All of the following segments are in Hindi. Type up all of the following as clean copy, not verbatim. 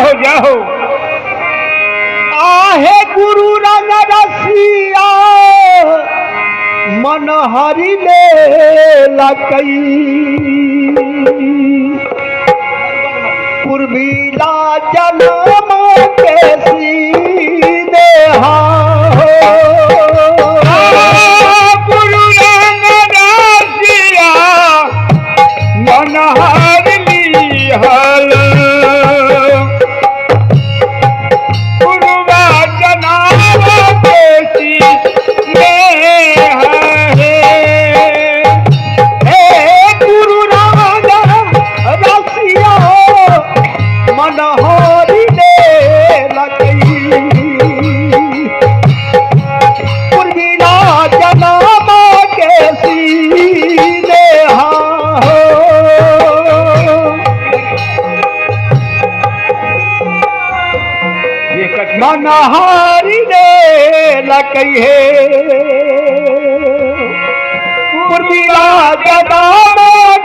जाओ जाओ। आहे गुरु रंग रसिया मन हरि ले लकई पूर्वीला जन्म के सीधे गुरु रंग रसिया मन हरि हल पूर्वा जनाब केसी गुरु रंग रसिया मन हरि ले लकई पूर्वीला जन्म के सीधे मन हरि ले लकई है पूर्वीला जन्म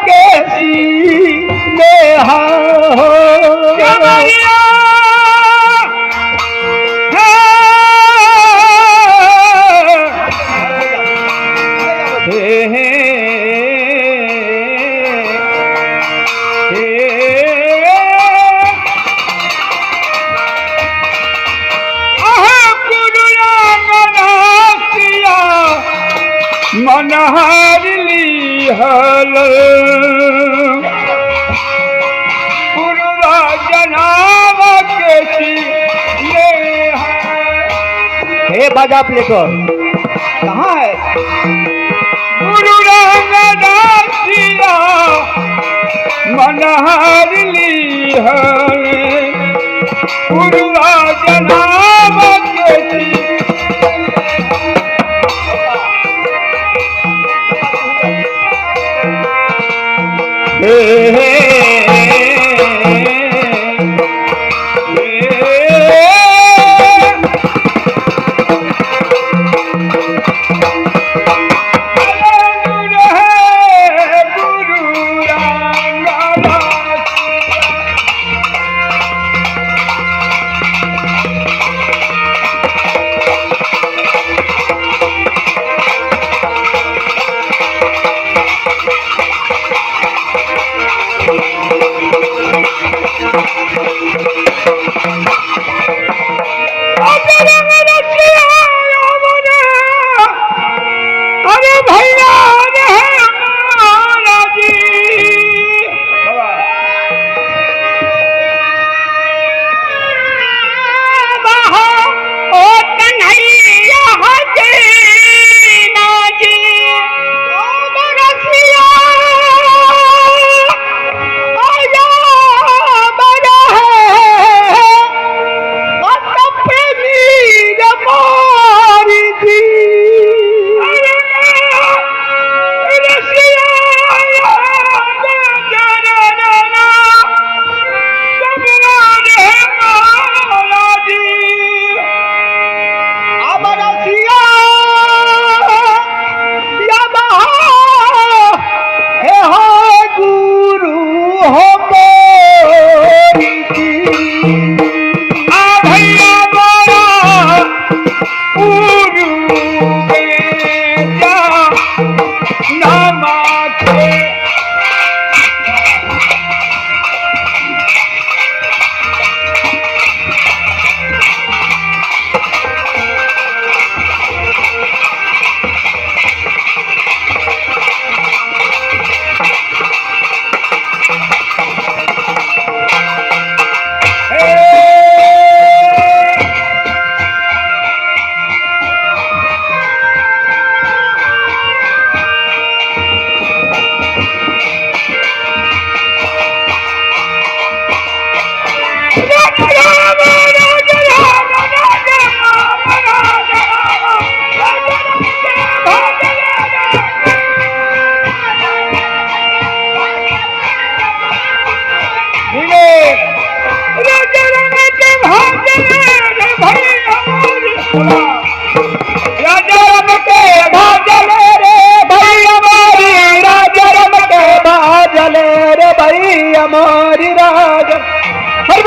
के सीधे मन हरि हल पूर्वा जनाब केसी हे बाजा प्लेटर कहाँ है? गुरु रंग रसिया मन हरि हल पूर्वा जनाब केसी अरे भैया हमारी राज हर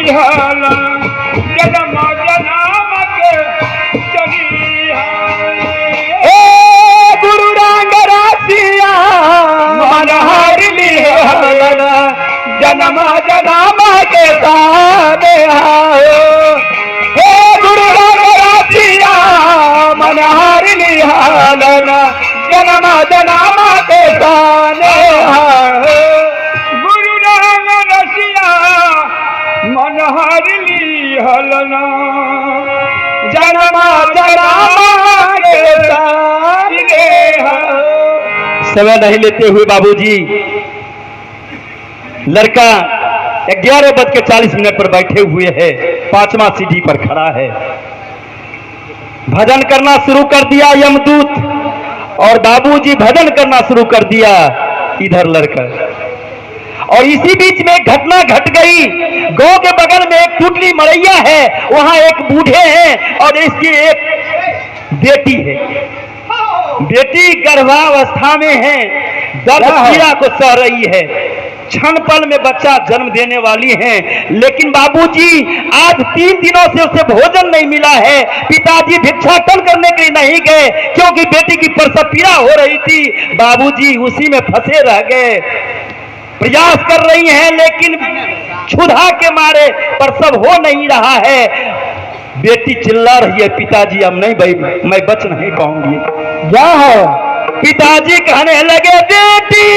लिहल जन्म जन्म के चली गुरु रंग रसिया मनहर लिहल जन्म जन्म के ताने हे गुरु रंग रसिया मनहर लिहल जन्म जन्म के ताने गुरु रंग रसिया मनहर लिहल जन्म जन्म के ताने समय नहीं लेते हुए बाबूजी लड़का 11:40 पर बैठे हुए है, 5वां सीढ़ी पर खड़ा है। भजन करना शुरू कर दिया यमदूत और बाबूजी भजन करना शुरू कर दिया इधर लड़का। और इसी बीच में एक घटना घट गई। गांव के बगल में एक टुटली मड़ैया है, वहां एक बूढ़े हैं और इसकी एक बेटी है। बेटी गर्भावस्था में है, दर्द पीड़ा को सह रही है, क्षण पल में बच्चा जन्म देने वाली हैं। लेकिन बाबूजी आज 3 दिनों से उसे भोजन नहीं मिला है। पिताजी भिक्षाटन करने के लिए नहीं गए क्योंकि बेटी की प्रसव पीड़ा हो रही थी। बाबूजी उसी में फंसे रह गए, प्रयास कर रही हैं लेकिन क्षुधा के मारे प्रसव हो नहीं रहा है। बेटी चिल्ला रही है, पिताजी अब नहीं भाई, मैं बच नहीं पाऊंगी। क्या है? पिताजी कहने लगे, बेटी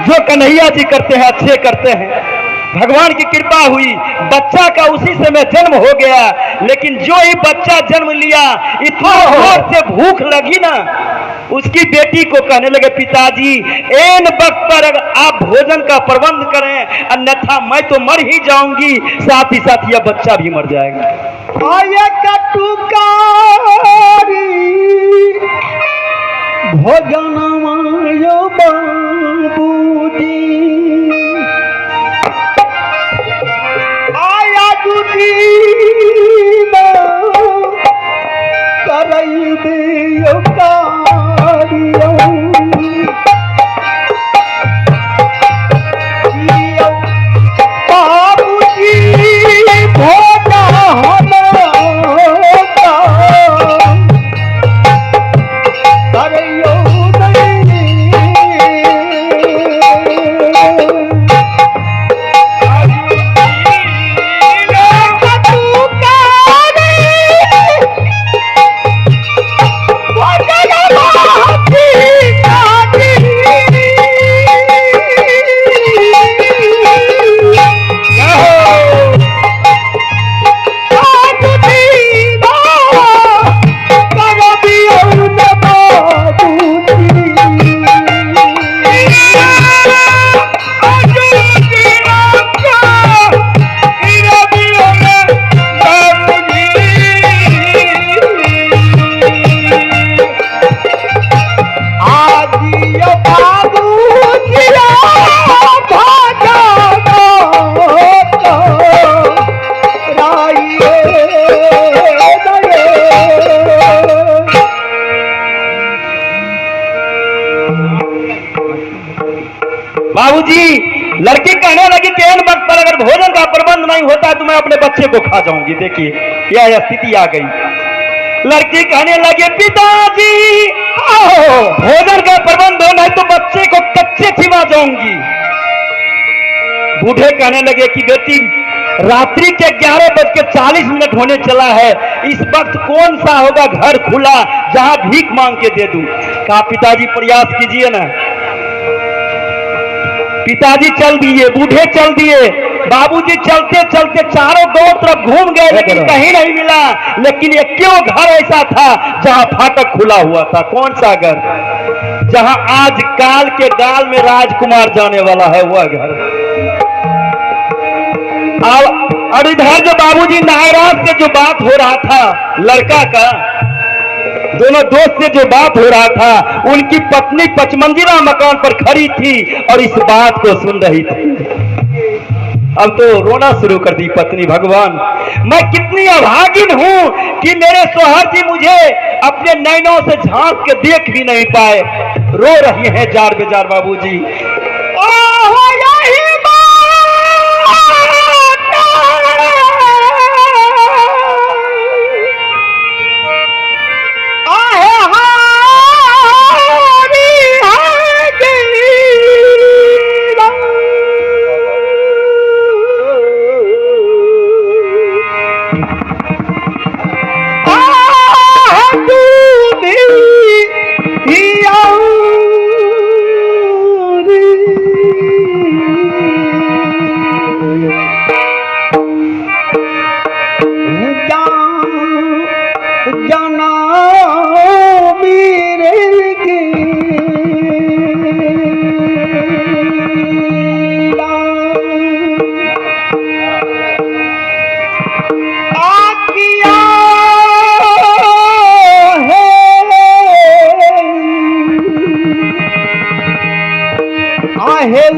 जो कन्हैया जी करते हैं अच्छे करते हैं, भगवान की कृपा हुई, बच्चा का उसी समय जन्म हो गया। लेकिन जो ही बच्चा जन्म लिया इतना जोर से भूख लगी ना, उसकी बेटी को कहने लगे, पिताजी एन वक्त पर आप भोजन का प्रबंध करें, अन्यथा मैं तो मर ही जाऊंगी, साथ ही साथ यह बच्चा भी मर जाएगा। भोजन बाबूजी आया दूधी करई दियो कारियो बाबूजी भोजन करइयो बाबूजी लड़की कहने लगी कि इन वक्त पर अगर भोजन का प्रबंध नहीं होता तो मैं अपने बच्चे को खा जाऊंगी। देखिए यह स्थिति आ गई। लड़की कहने लगी, पिताजी भोजन का प्रबंध हो नहीं तो बच्चे को कच्चे खिला जाऊंगी। बूढ़े कहने लगे कि बेटी रात्रि के 11:40 होने चला है, इस वक्त कौन सा होगा घर खुला जहां भीख मांग के दे दूं। कहा पिताजी प्रयास कीजिए ना। पिताजी चल दिए, बूढ़े चल दिए। बाबूजी चलते चलते चारों दो तरफ घूम गए लेकिन कहीं नहीं मिला। लेकिन ये क्यों घर ऐसा था जहां फाटक खुला हुआ था? कौन सा घर? जहां आज काल के गाल में राजकुमार जाने वाला है वह घर। और इधर जो बाबूजी नागराज से जो बात हो रहा था, लड़का का दोनों दोस्त से जो बात हो रहा था, उनकी पत्नी 5 मंजिला मकान पर खड़ी थी और इस बात को सुन रही थी। अब तो रोना शुरू कर दी पत्नी, भगवान मैं कितनी अभागिन हूं कि मेरे सोहर जी मुझे अपने नैनों से झांक के देख भी नहीं पाए। रो रही हैं जार बेजार बाबूजी। जाना मेरे गेला आकिया है आहे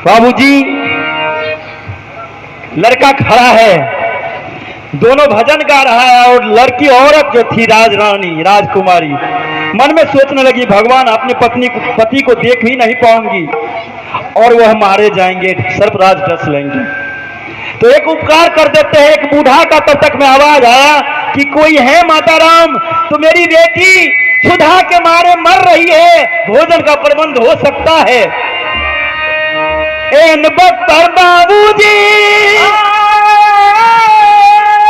बाबूजी, लड़का खड़ा है, दोनों भजन गा रहा है और लड़की औरत जो थी राजरानी राजकुमारी मन में सोचने लगी, भगवान अपने पति को देख भी नहीं पाऊंगी और वह मारे जाएंगे, सर्पराज डस लेंगे। तो एक उपकार कर देते हैं। एक बूढ़ा का तब तक में आवाज आया कि कोई है माता राम, तो मेरी बेटी क्षुधा के मारे मर रही है, भोजन का प्रबंध हो सकता है। इन बख्तर बाबूजी,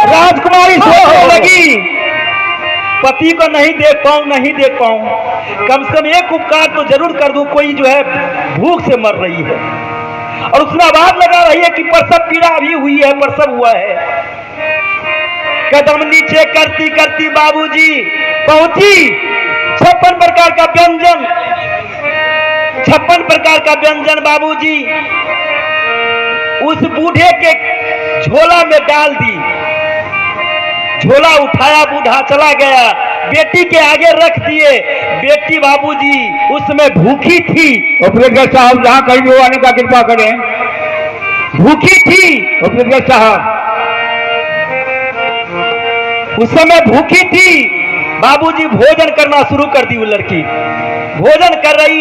राजकुमारी सोचने लगी, पति को नहीं देख पाऊं, कम से कम एक उपकार तो जरूर कर दूं, कोई जो है भूख से मर रही है। और उसमें आवाज लगा रही है कि प्रसव पीड़ा भी हुई है, प्रसव हुआ है। कदम नीचे करती करती बाबूजी पहुंची 56 प्रकार का व्यंजन, 56 प्रकार का व्यंजन बाबूजी उस बूढ़े के झोला में डाल दी। झोला उठाया, बूढ़ा चला गया, बेटी के आगे रख दिए। बेटी बाबूजी उसमें भूखी थी। ऑपरेटर साहब जहाँ कहीं भी आने का कृपा करें। भूखी थी ऑपरेटर साहब, उस समय भूखी थी। बाबूजी भोजन करना शुरू कर दी। वो लड़की भोजन कर रही